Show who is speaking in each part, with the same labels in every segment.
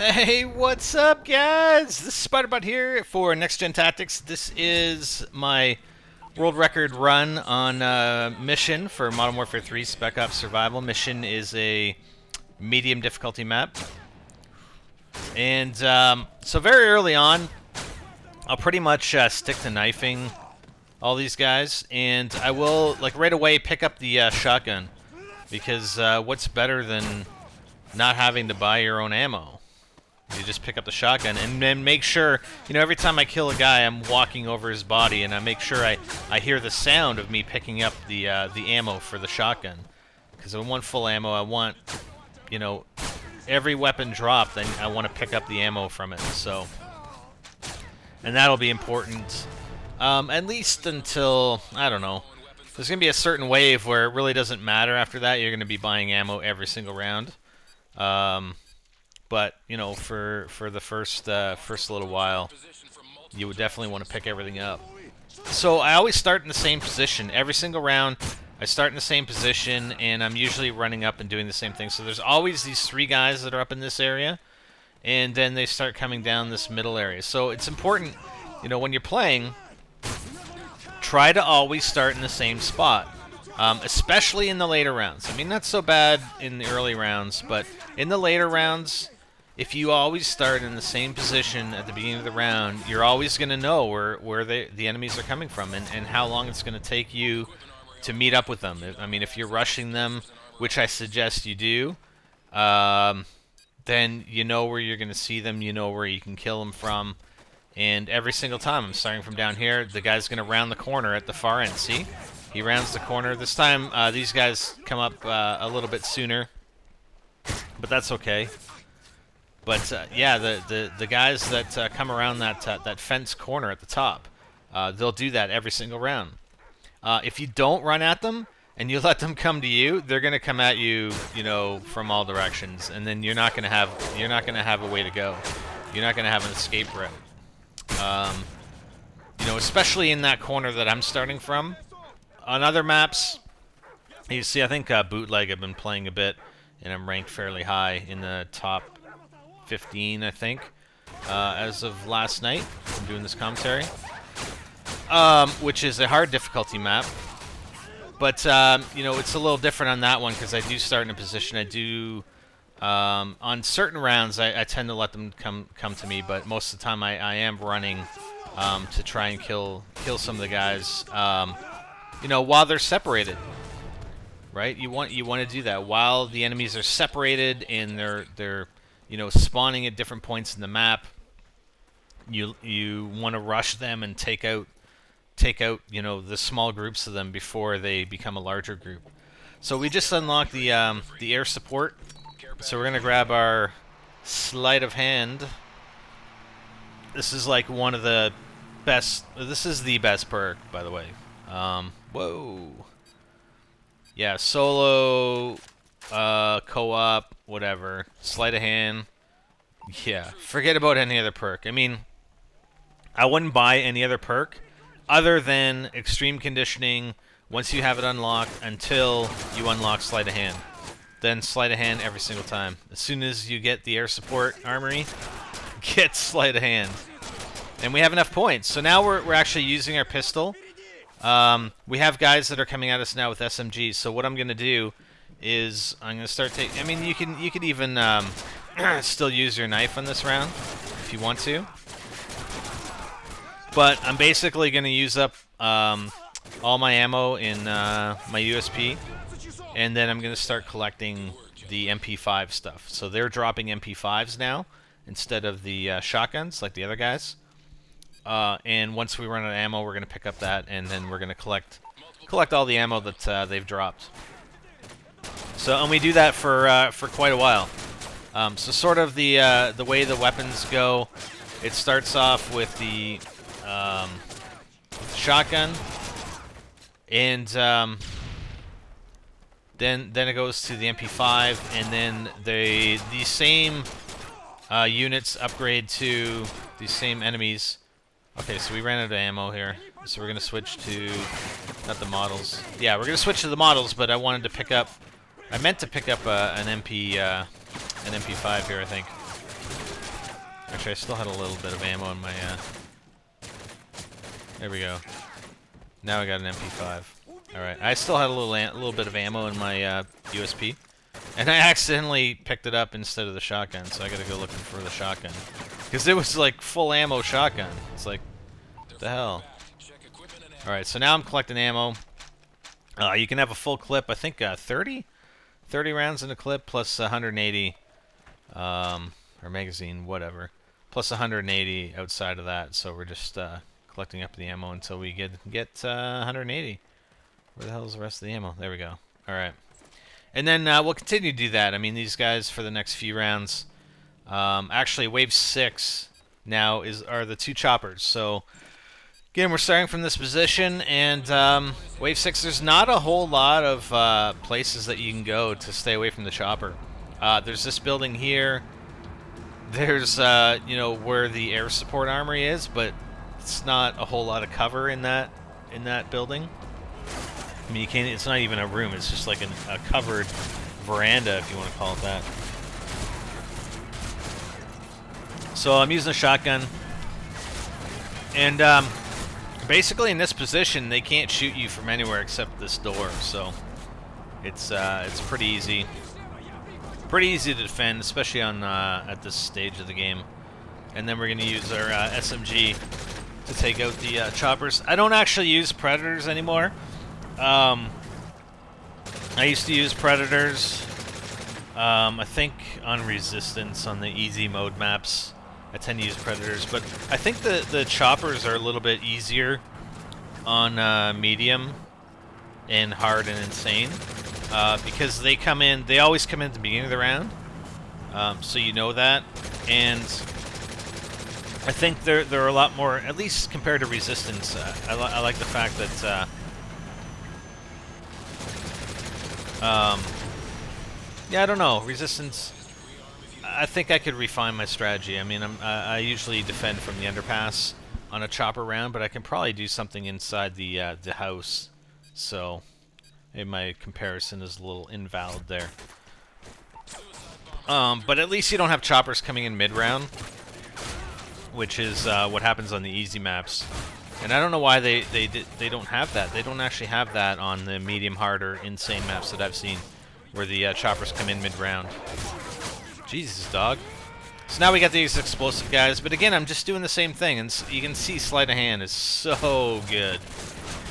Speaker 1: Hey, what's up, guys? This is Spiderbot here for NextGenTactics. This is my world record run on mission for Modern Warfare 3 Spec Ops Survival. Mission is a medium difficulty map. And so very early on, I'll pretty much stick to knifing all these guys. And I will, like, right away pick up the shotgun. Because what's better than not having to buy your own ammo? You just pick up the shotgun and then make sure, you know, every time I kill a guy, I'm walking over his body and I make sure I hear the sound of me picking up the ammo for the shotgun. Because I want full ammo, I want, you know, every weapon dropped, then I want to pick up the ammo from it, so. And that'll be important, at least until, I don't know, there's going to be a certain wave where it really doesn't matter after that, you're going to be buying ammo every single round. But, you know, for the first little while, you would definitely want to pick everything up. So I always start in the same position. Every single round, I start in the same position, and I'm usually running up and doing the same thing. So there's always these three guys that are up in this area, and then they start coming down this middle area. So it's important, you know, when you're playing, try to always start in the same spot. Especially in the later rounds. I mean, not so bad in the early rounds, but in the later rounds, if you always start in the same position at the beginning of the round, you're always going to know where the enemies are coming from and how long it's going to take you to meet up with them. I mean, if you're rushing them, which I suggest you do, then you know where you're going to see them, you know where you can kill them from, and every single time I'm starting from down here, the guy's going to round the corner at the far end, see? He rounds the corner. This time, these guys come up a little bit sooner, but that's okay. But yeah, the guys that come around that fence corner at the top, they'll do that every single round. If you don't run at them and you let them come to you, they're gonna come at you, you know, from all directions, and then you're not gonna have a way to go. You're not gonna have an escape route. You know, especially in that corner that I'm starting from. On other maps, you see, I think Bootleg I've been playing a bit, and I'm ranked fairly high in the top 15, I think, as of last night. I'm doing this commentary, which is a hard difficulty map. But you know, it's a little different on that one because I do start in a position. I do on certain rounds, I tend to let them come to me, but most of the time I am running to try and kill some of the guys. You know, while they're separated, right? You want to do that while the enemies are separated and they're you know, spawning at different points in the map. You want to rush them and take out you know, the small groups of them before they become a larger group. So we just unlocked the air support. So we're gonna grab our sleight of hand. This is like one of the best. This is the best perk, by the way. Whoa. Yeah, solo, co-op, whatever. Sleight of hand. Yeah, forget about any other perk. I mean, I wouldn't buy any other perk other than extreme conditioning once you have it unlocked until you unlock sleight of hand. Then sleight of hand every single time. As soon as you get the air support armory, get sleight of hand. And we have enough points. So now we're actually using our pistol. We have guys that are coming at us now with SMGs. So what I'm going to do is I'm going to start taking... I mean, you could even still use your knife on this round if you want to. But I'm basically going to use up all my ammo in my USP. And then I'm going to start collecting the MP5 stuff. So they're dropping MP5s now instead of the shotguns like the other guys. And once we run out of ammo, we're going to pick up that, and then we're going to collect all the ammo that they've dropped. So, and we do that for quite a while. So sort of the way the weapons go, it starts off with the shotgun, and then it goes to the MP5, and then the same units upgrade to these same enemies. Okay, so we ran out of ammo here, so we're gonna switch to not the models. Yeah, we're gonna switch to the models, but I wanted to pick up. I meant to pick up an MP5 here, I think. Actually, I still had a little bit of ammo in my, there we go. Now I got an MP5. Alright, I still had a little bit of ammo in my, USP. And I accidentally picked it up instead of the shotgun, so I gotta go looking for the shotgun. Because it was, like, full ammo shotgun. It's like, what the hell? Alright, so now I'm collecting ammo. You can have a full clip, I think, 30 rounds in a clip, plus 180, or magazine, whatever. Plus 180 outside of that, so we're just collecting up the ammo until we get 180. Where the hell is the rest of the ammo? There we go. Alright. And then we'll continue to do that. I mean, these guys, for the next few rounds, actually, Wave 6 now are the 2 choppers, so... Again, we're starting from this position, and Wave 6, there's not a whole lot of places that you can go to stay away from the chopper. There's this building here. There's, you know, where the air support armory is, but it's not a whole lot of cover in that building. I mean, you can't. It's not even a room. It's just like a covered veranda, if you want to call it that. So I'm using a shotgun, and basically, in this position, they can't shoot you from anywhere except this door, so it's pretty easy. Pretty easy to defend, especially on at this stage of the game. And then we're going to use our SMG to take out the choppers. I don't actually use Predators anymore. I used to use Predators, I think on Resistance, on the easy mode maps. I tend to use Predators, but I think the choppers are a little bit easier on medium and hard and insane, because they always come in at the beginning of the round, so you know that, and I think they're a lot more, at least compared to Resistance. I like the fact that yeah, I don't know, Resistance. I think I could refine my strategy. I mean, I usually defend from the underpass on a chopper round, but I can probably do something inside the house. So maybe my comparison is a little invalid there. But at least you don't have choppers coming in mid-round, which is what happens on the easy maps. And I don't know why they don't have that. They don't actually have that on the medium, hard, or insane maps that I've seen, where the choppers come in mid-round. Jesus, dog. So now we got these explosive guys, but again, I'm just doing the same thing, and you can see sleight of hand is so good.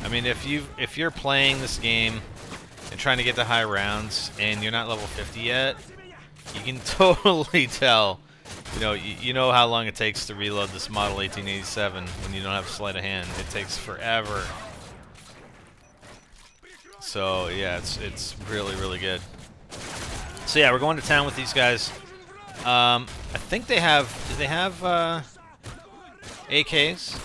Speaker 1: I mean, if you're playing this game and trying to get to high rounds, and you're not level 50 yet, you can totally tell. You know how long it takes to reload this Model 1887 when you don't have sleight of hand. It takes forever. So yeah, it's really, really good. So yeah, we're going to town with these guys. I think they have. Do they have AKs?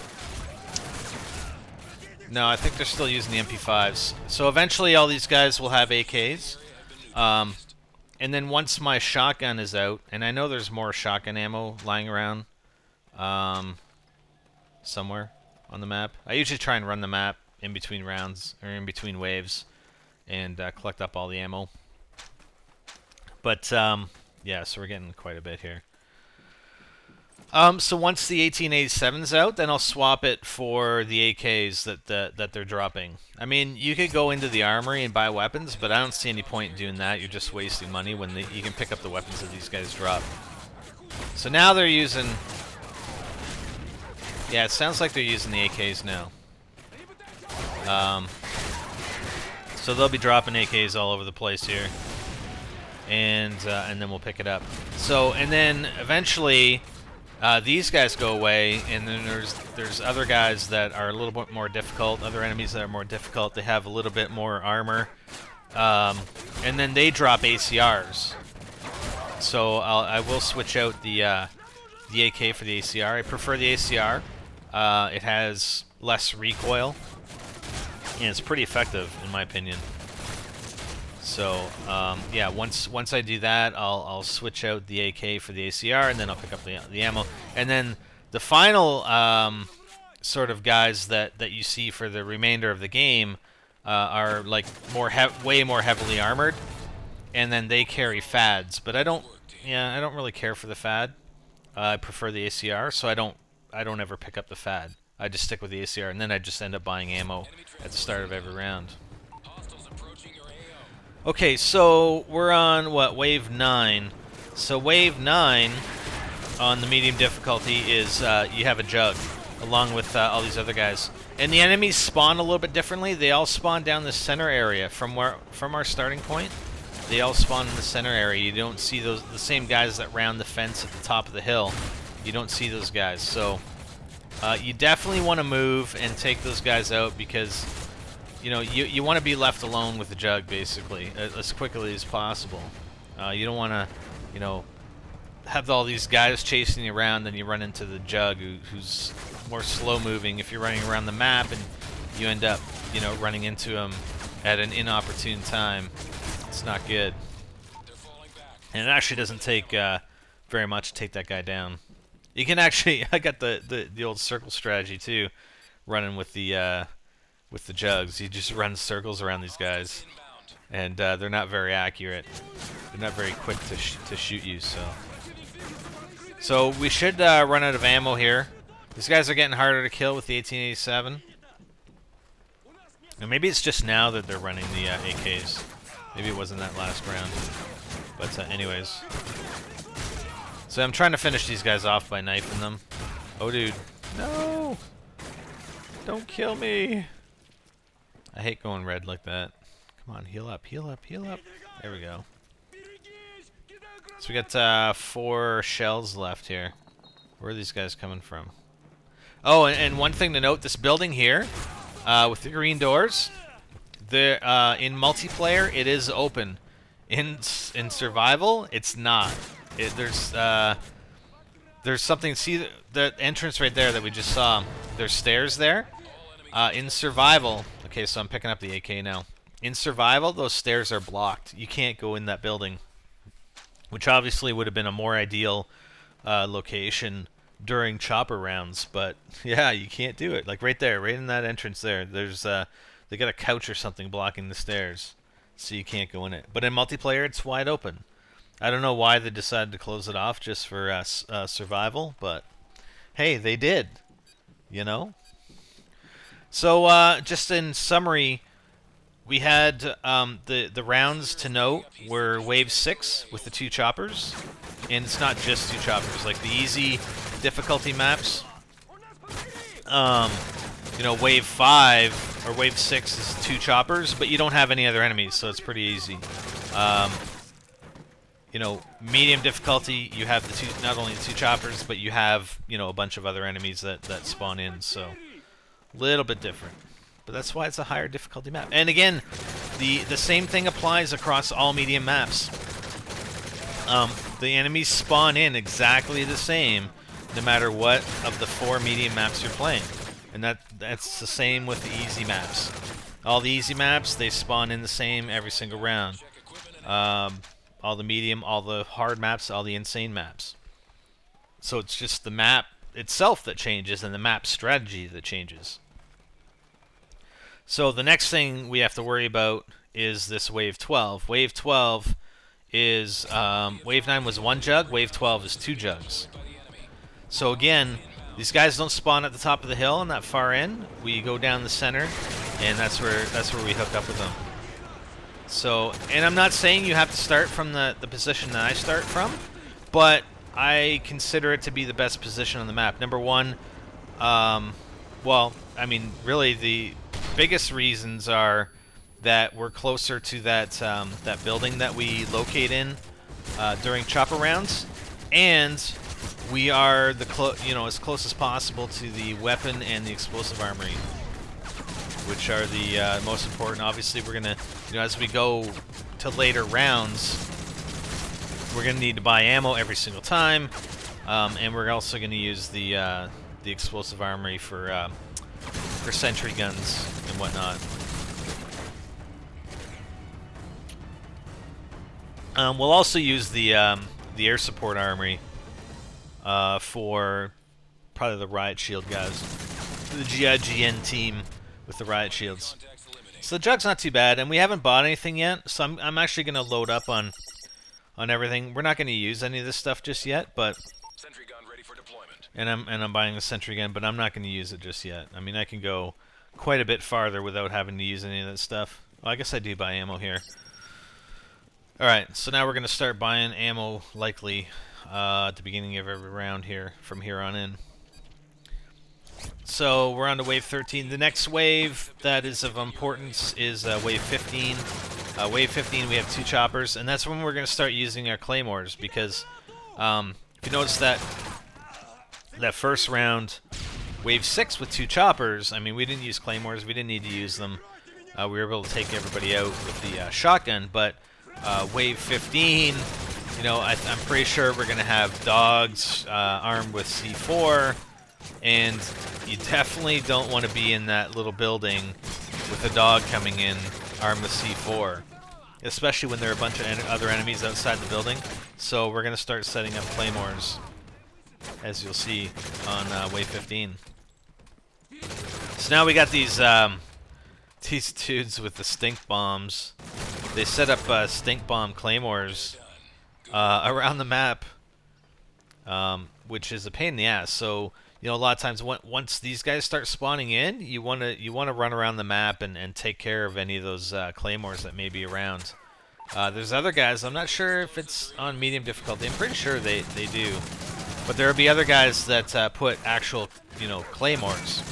Speaker 1: No, I think they're still using the MP5s. So eventually, all these guys will have AKs. And then once my shotgun is out, and I know there's more shotgun ammo lying around somewhere on the map. I usually try and run the map in between rounds, or in between waves, and collect up all the ammo. But, yeah, so we're getting quite a bit here. So once the 1887's out, then I'll swap it for the AKs that they're dropping. I mean, you could go into the armory and buy weapons, but I don't see any point in doing that. You're just wasting money when you can pick up the weapons that these guys drop. So now they're using... Yeah, it sounds like they're using the AKs now. So they'll be dropping AKs all over the place here. And then we'll pick it up. So, and then eventually... these guys go away, and then there's other guys that are a little bit more difficult, other enemies that are more difficult. They have a little bit more armor, and then they drop ACRs. So I will switch out the AK for the ACR. I prefer the ACR. It has less recoil, and it's pretty effective in my opinion. So, yeah, once I do that, I'll switch out the AK for the ACR, and then I'll pick up the ammo. And then the final sort of guys that you see for the remainder of the game are like way more heavily armored, and then they carry fads. But I don't really care for the fad. I prefer the ACR, so I don't ever pick up the FAD. I just stick with the ACR, and then I just end up buying ammo at the start of every round. Okay, so we're on, what, Wave 9. So Wave 9 on the medium difficulty is you have a jug, along with all these other guys. And the enemies spawn a little bit differently. They all spawn down the center area from our starting point. They all spawn in the center area. You don't see the same guys that round the fence at the top of the hill. You don't see those guys. So you definitely want to move and take those guys out because you want to be left alone with the jug basically as quickly as possible. You don't want to have all these guys chasing you around, then you run into the jug who's more slow moving. If you're running around the map and you end up running into him at an inopportune time, it's not good. And it actually doesn't take very much to take that guy down. You can actually, I got the old circle strategy too, running with the jugs. You just run circles around these guys, and they're not very accurate. They're not very quick to shoot you. So we should run out of ammo here. These guys are getting harder to kill with the 1887. And maybe it's just now that they're running the AKs. Maybe it wasn't that last round. But anyways. So I'm trying to finish these guys off by knifing them. Oh, dude. No! Don't kill me! I hate going red like that. Come on, heal up, heal up, heal up. There we go. So we got 4 shells left here. Where are these guys coming from? Oh, and one thing to note, this building here, with the green doors, in multiplayer, it is open. In survival, it's not. There's something, see the entrance right there that we just saw? There's stairs there. In survival, okay, so I'm picking up the AK now. In survival, those stairs are blocked. You can't go in that building, which obviously would have been a more ideal location during chopper rounds, but yeah, you can't do it. Like right there, right in that entrance there, there's they got a couch or something blocking the stairs, so you can't go in it. But in multiplayer, it's wide open. I don't know why they decided to close it off just for survival, but hey, they did, So just in summary, we had the rounds to note were Wave 6 with the 2 choppers, and it's not just 2 choppers. Like the easy difficulty maps, Wave 5 or Wave 6 is 2 choppers, but you don't have any other enemies, so it's pretty easy. Medium difficulty, you have not only the 2 choppers, but you have a bunch of other enemies that spawn in, so a little bit different. But that's why it's a higher difficulty map. And again, the same thing applies across all medium maps. The enemies spawn in exactly the same, no matter what of the 4 medium maps you're playing. And that's the same with the easy maps. All the easy maps, they spawn in the same every single round. All the medium, all the hard maps, all the insane maps. So it's just the map itself that changes and the map strategy that changes. So the next thing we have to worry about is this Wave 12. Wave 12 is, Wave 9 was 1 jug, Wave 12 is 2 jugs. So again, these guys don't spawn at the top of the hill on that far end. We go down the center, and that's where we hook up with them. So, and I'm not saying you have to start from the position that I start from, but I consider it to be the best position on the map. Number one, well, I mean, really the biggest reasons are that we're closer to that that building that we locate in during chopper rounds, and we are as close as possible to the weapon and the explosive armory, which are the most important. Obviously, we're gonna, as we go to later rounds, we're gonna need to buy ammo every single time, and we're also gonna use the explosive armory for sentry guns and whatnot. We'll also use the air support armory for probably the riot shield guys, the GIGN team with the riot shields. So the jug's not too bad, and we haven't bought anything yet, so I'm actually going to load up on everything. We're not going to use any of this stuff just yet, but And I'm buying the sentry gun, but I'm not going to use it just yet. I mean, I can go quite a bit farther without having to use any of that stuff. Well, I guess I do buy ammo here. Alright, so now we're going to start buying ammo, likely, at the beginning of every round here, from here on in. So, we're on to wave 13. The next wave that is of importance is wave 15. Wave 15, we have 2 choppers, and that's when we're going to start using our claymores, because if you notice that first round, wave 6 with 2 choppers, I mean, we didn't use claymores, we didn't need to use them. We were able to take everybody out with the shotgun, but wave 15, you know, I'm pretty sure we're going to have dogs armed with C4, and you definitely don't want to be in that little building with a dog coming in armed with C4, especially when there are a bunch of other enemies outside the building. So we're going to start setting up claymores, as you'll see on wave 15. So now we got these dudes with the stink bombs. They set up stink bomb claymores around the map, which is a pain in the ass. So, you know, a lot of times once these guys start spawning in, you want to run around the map and take care of any of those claymores that may be around. There's other guys. I'm not sure if it's on medium difficulty. I'm pretty sure they do. But there will be other guys that put actual, you know, claymores.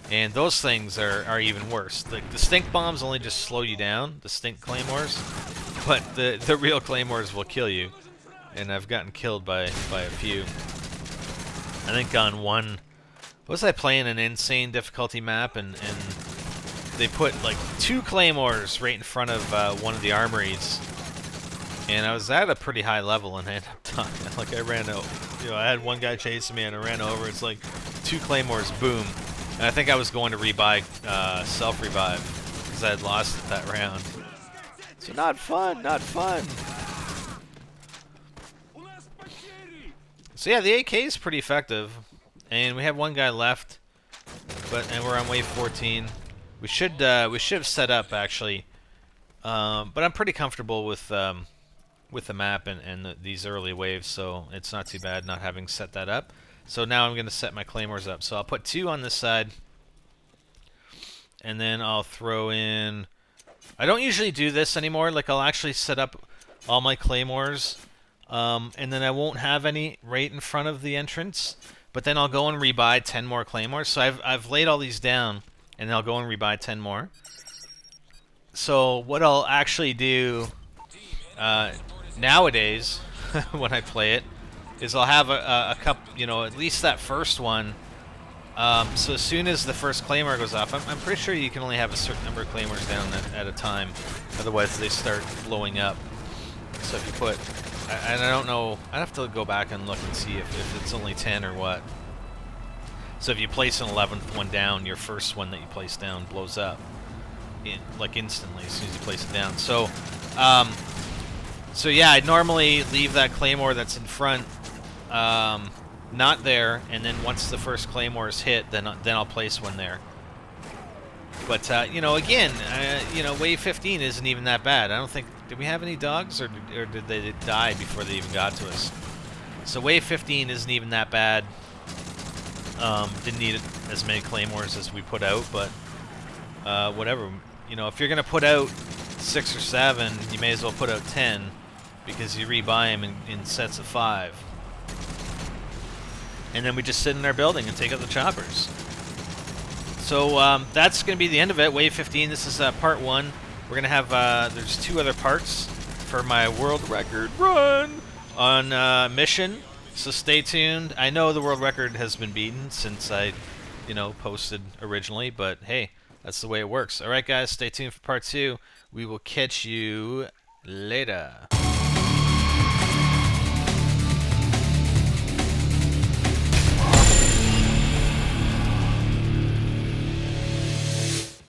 Speaker 1: And those things are even worse. The stink bombs only just slow you down, the stink claymores, but the real claymores will kill you. And I've gotten killed by a few. I think on one, was I playing an insane difficulty map, and they put like 2 claymores right in front of one of the armories. And I was at a pretty high level, and I ended up dying. Like, I ran over. You know, I had one guy chasing me, and I ran over. It's like 2 claymores, boom. And I think I was going to rebuy, self-revive, because I had lost it that round. So not fun, not fun. So yeah, the AK is pretty effective, and we have one guy left, and we're on wave 14. We should have set up actually, but I'm pretty comfortable with the map and these early waves, so it's not too bad not having set that up. So now I'm going to set my claymores up. So I'll put 2 on this side, and then I'll throw in... I don't usually do this anymore. Like, I'll actually set up all my claymores, and then I won't have any right in front of the entrance. But then I'll go and rebuy 10 more claymores. So I've laid all these down, and then I'll go and rebuy 10 more. So what I'll actually do nowadays, when I play it, is I'll have a couple, you know, at least that first one. So as soon as the first claymore goes off, I'm pretty sure you can only have a certain number of claymores down at a time. Otherwise, they start blowing up. So if you put, and I don't know, I'd have to go back and look and see if it's only 10 or what. So if you place an 11th one down, your first one that you place down blows up, like instantly as soon as you place it down. So, so yeah, I'd normally leave that claymore that's in front not there, and then once the first claymore is hit, then I'll place one there. But you know, again, you know, wave 15 isn't even that bad. I don't think, did we have any dogs, or did they die before they even got to us? So wave 15 isn't even that bad. Didn't need as many claymores as we put out, but whatever. You know, if you're gonna put out 6 or 7, you may as well put out 10, because you rebuy them in sets of 5. And then we just sit in our building and take out the choppers. So that's going to be the end of it, Wave 15. This is part 1. We're going to have, there's 2 other parts for my world record run on mission. So stay tuned. I know the world record has been beaten since I, you know, posted originally, but hey, that's the way it works. Alright guys, stay tuned for part 2. We will catch you later.